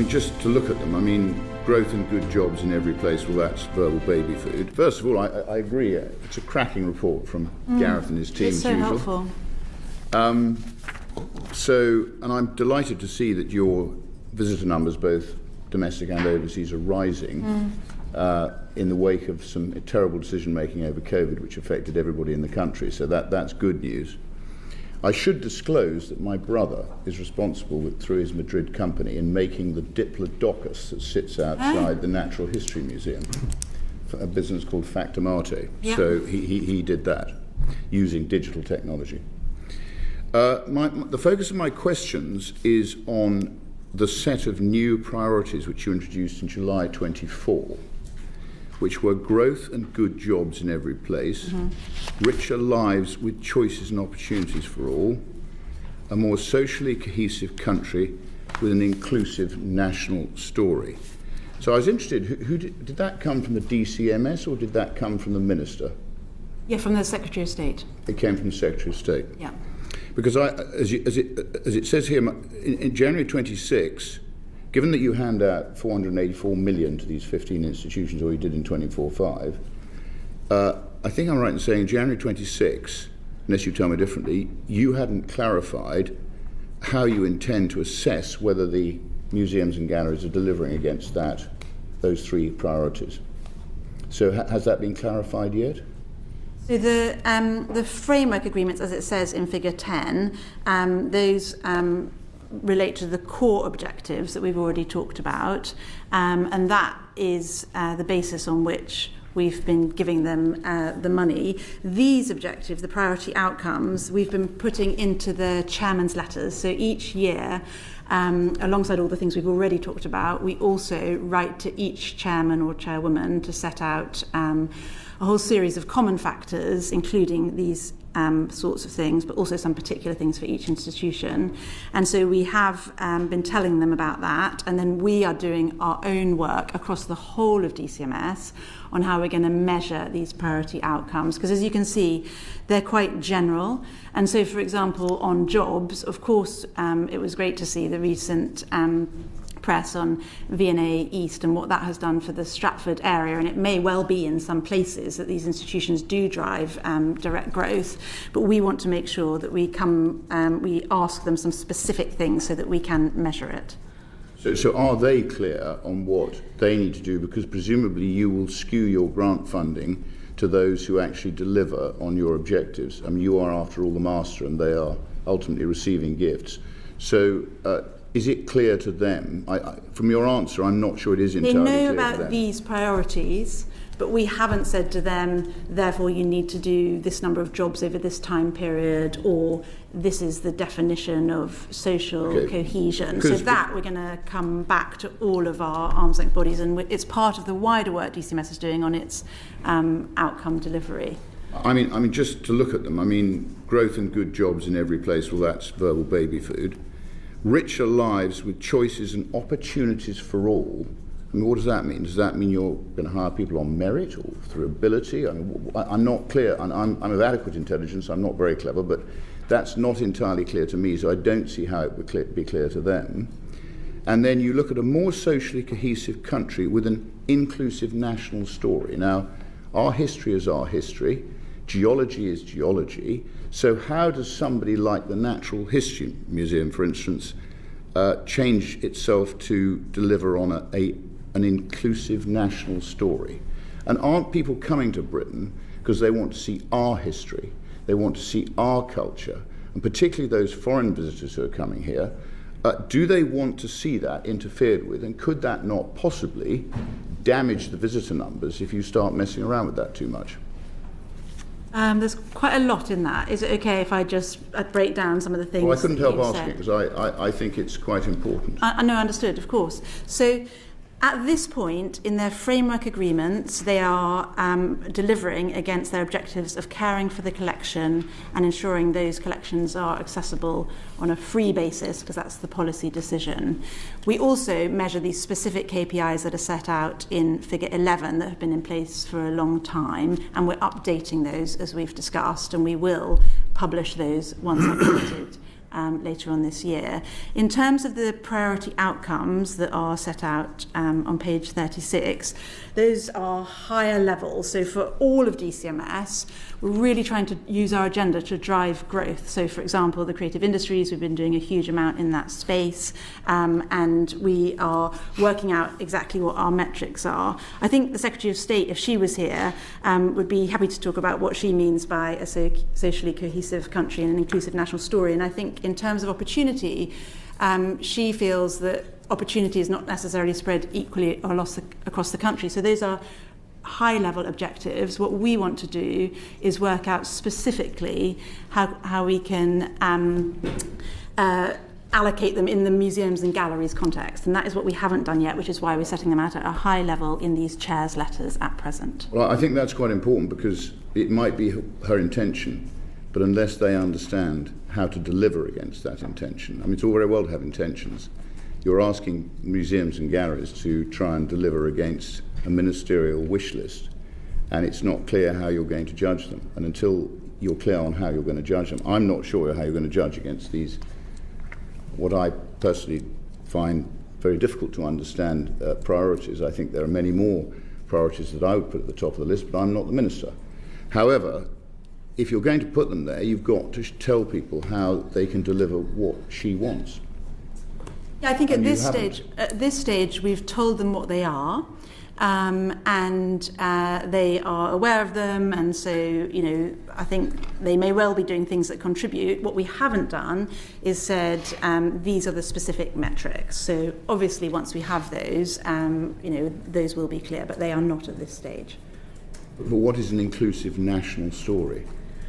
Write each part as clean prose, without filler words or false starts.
Just to look at them, growth and good jobs in every place, well, that's verbal baby food. First of all, I agree. It's a cracking report from Gareth and his team, It's so as usual. helpful. And I'm delighted to see that your visitor numbers, both domestic and overseas, are rising in the wake of some terrible decision-making over COVID, which affected everybody in the country. So that's good news. I should disclose that my brother is responsible through his Madrid company in making the Diplodocus that sits outside the Natural History Museum, a business called Factomate. Yeah. So he did that using digital technology. The focus of my questions is on the set of new priorities which you introduced in July 24, which were growth and good jobs in every place, richer lives with choices and opportunities for all, a more socially cohesive country with an inclusive national story. So I was interested, who did that come from the DCMS or did that come from the Minister? Yeah, from the Secretary of State. It came from the Secretary of State. Yeah. Because as it says here, in January 26, given that you hand out 484 million to these 15 institutions, or you did in 24/5, I think I'm right in saying January 26, unless you tell me differently, you hadn't clarified how you intend to assess whether the museums and galleries are delivering against those three priorities. So has that been clarified yet? So the framework agreements, as it says in Figure 10, those relate to the core objectives that we've already talked about, and that is the basis on which we've been giving them the money. These objectives, the priority outcomes, we've been putting into the chairman's letters. So each year, alongside all the things we've already talked about, we also write to each chairman or chairwoman to set out a whole series of common factors, including these sorts of things, but also some particular things for each institution. And so we have been telling them about that, and then we are doing our own work across the whole of DCMS on how we're going to measure these priority outcomes, because as you can see, they're quite general. And so, for example, on jobs, of course, it was great to see the recent press on V&A East and what that has done for the Stratford area, and it may well be in some places that these institutions do drive direct growth, but we want to make sure that we ask them some specific things so that we can measure it. So are they clear on what they need to do? Because presumably you will skew your grant funding to those who actually deliver on your objectives. You are, after all, the master, and they are ultimately receiving gifts. So is it clear to them? From your answer, I'm not sure it is entirely clear to them. They know about these priorities, but we haven't said to them, therefore you need to do this number of jobs over this time period, or this is the definition of social cohesion. So that we're going to come back to all of our arm's length bodies, and it's part of the wider work DCMS is doing on its outcome delivery. Just to look at them, growth and good jobs in every place, well, that's verbal baby food. Richer lives with choices and opportunities for all. What does that mean? Does that mean you're going to hire people on merit or through ability? I'm not clear. I'm of adequate intelligence. I'm not very clever, but that's not entirely clear to me, so I don't see how it would be clear to them. And then you look at a more socially cohesive country with an inclusive national story. Now, our history is our history. Geology is geology. So how does somebody like the Natural History Museum, for instance, change itself to deliver on an inclusive national story? And aren't people coming to Britain because they want to see our history, they want to see our culture, and particularly those foreign visitors who are coming here, do they want to see that interfered with? And could that not possibly damage the visitor numbers if you start messing around with that too much? There's quite a lot in that. Is it okay if I just break down some of the things? Well, I couldn't help asking because I think it's quite important. I know, understood, of course. So at this point, in their framework agreements, they are delivering against their objectives of caring for the collection and ensuring those collections are accessible on a free basis, because that's the policy decision. We also measure these specific KPIs that are set out in Figure 11 that have been in place for a long time, and we're updating those as we've discussed, and we will publish those once updated later on this year. In terms of the priority outcomes that are set out on page 36, those are higher levels. So for all of DCMS, we're really trying to use our agenda to drive growth. So, for example, the creative industries, we've been doing a huge amount in that space, and we are working out exactly what our metrics are. I think the Secretary of State, if she was here, would be happy to talk about what she means by a socially cohesive country and an inclusive national story. And I think in terms of opportunity, she feels that opportunity is not necessarily spread equally across the country. So those are high-level objectives. What we want to do is work out specifically how we can allocate them in the museums and galleries context. And that is what we haven't done yet, which is why we're setting them out at a high level in these chairs' letters at present. Well, I think that's quite important, because it might be her intention, but unless they understand how to deliver against that intention, I mean, it's all very well to have intentions. You're asking museums and galleries to try and deliver against a ministerial wish list, and it's not clear how you're going to judge them. And until you're clear on how you're going to judge them, I'm not sure how you're going to judge against these, what I personally find very difficult to understand priorities. I think there are many more priorities that I would put at the top of the list, but I'm not the minister. However, if you're going to put them there, you've got to tell people how they can deliver what she wants. Yeah, I think at this stage, we've told them what they are, and they are aware of them, and so, you know, I think they may well be doing things that contribute. What we haven't done is said these are the specific metrics. So obviously, once we have those, you know, those will be clear, but they are not at this stage. But what is an inclusive national story?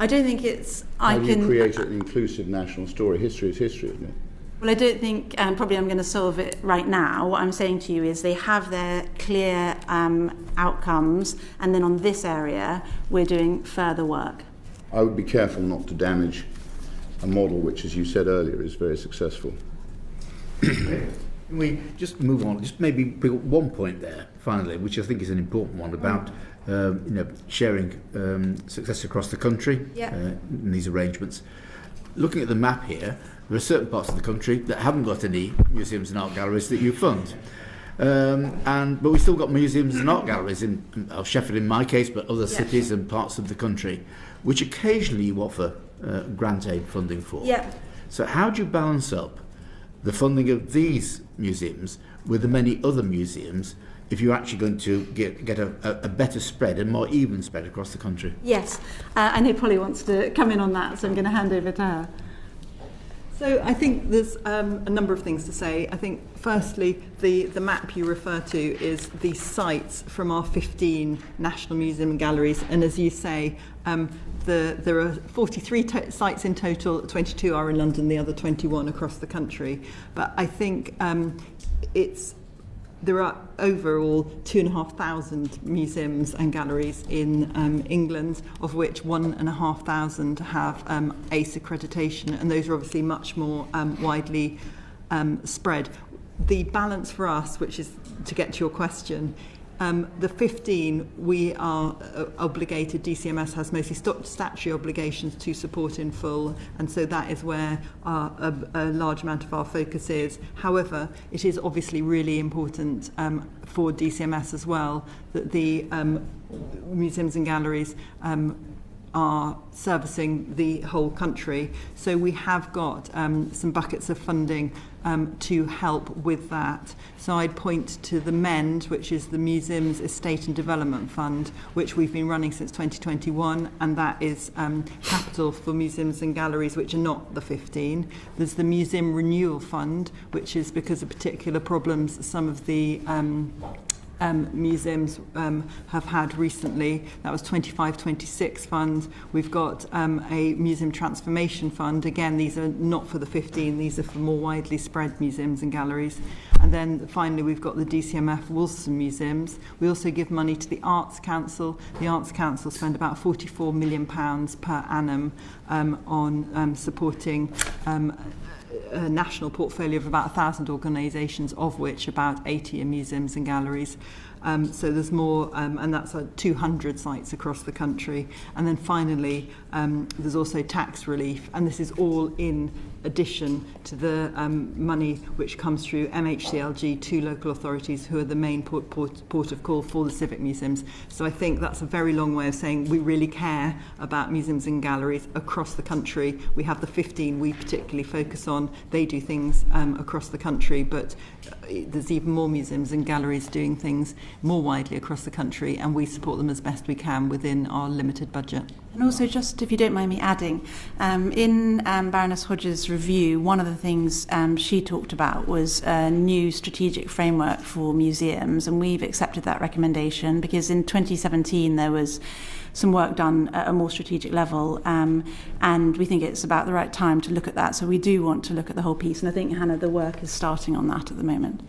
I don't think it's... How do you create an inclusive national story? History is history, isn't it? Well, I don't think probably I'm going to solve it right now. What I'm saying to you is they have their clear outcomes, and then on this area, we're doing further work. I would be careful not to damage a model which, as you said earlier, is very successful. We just move on, just maybe pick up one point there, finally, which I think is an important one about sharing success across the country in these arrangements. Looking at the map here, there are certain parts of the country that haven't got any museums and art galleries that you fund. But we've still got museums and art galleries in Sheffield in my case, but other cities and parts of the country, which occasionally you offer grant aid funding for. Yeah. So how do you balance up the funding of these museums with the many other museums if you're actually going to get a better spread and more even spread across the country? Yes, I know Polly wants to come in on that, so I'm going to hand over to her. So I think there's a number of things to say. I think firstly, the map you refer to is the sites from our 15 national museum and galleries, and as you say, there are 43 sites in total, 22 are in London, the other 21 across the country. But I think there are overall 2,500 museums and galleries in England, of which 1,500 have ACE accreditation, and those are obviously much more widely spread. The balance for us, which is to get to your question, the 15 we are obligated, DCMS has mostly statutory obligations to support in full, and so that is where a large amount of our focus is. However, it is obviously really important for DCMS as well that the museums and galleries are servicing the whole country. So we have got some buckets of funding to help with that. So I'd point to the MEND, which is the Museums Estate and Development Fund, which we've been running since 2021, and that is capital for museums and galleries which are not the 15. There's the Museum Renewal Fund, which is because of particular problems some of the museums have had recently. That was 25-26 fund. We've got a museum transformation fund. Again, these are not for the 15, these are for more widely spread museums and galleries. And then finally we've got the DCMF Wolseley Museums. We also give money to the Arts Council. The Arts Council spend about £44 million per annum on supporting a national portfolio of about 1,000 organisations, of which about 80 are museums and galleries. So there's more, and that's 200 sites across the country. And then finally, there's also tax relief, and this is all in addition to the money which comes through MHCLG to local authorities, who are the main port of call for the civic museums. So I think that's a very long way of saying we really care about museums and galleries across the country. We have the 15 we particularly focus on. They do things across the country, but there's even more museums and galleries doing things more widely across the country, and we support them as best we can within our limited budget. And also, just if you don't mind me adding, in Baroness Hodges' review, one of the things she talked about was a new strategic framework for museums, and we've accepted that recommendation because in 2017 there was some work done at a more strategic level, and we think it's about the right time to look at that. So we do want to look at the whole piece, and I think, Hannah, the work is starting on that at the moment.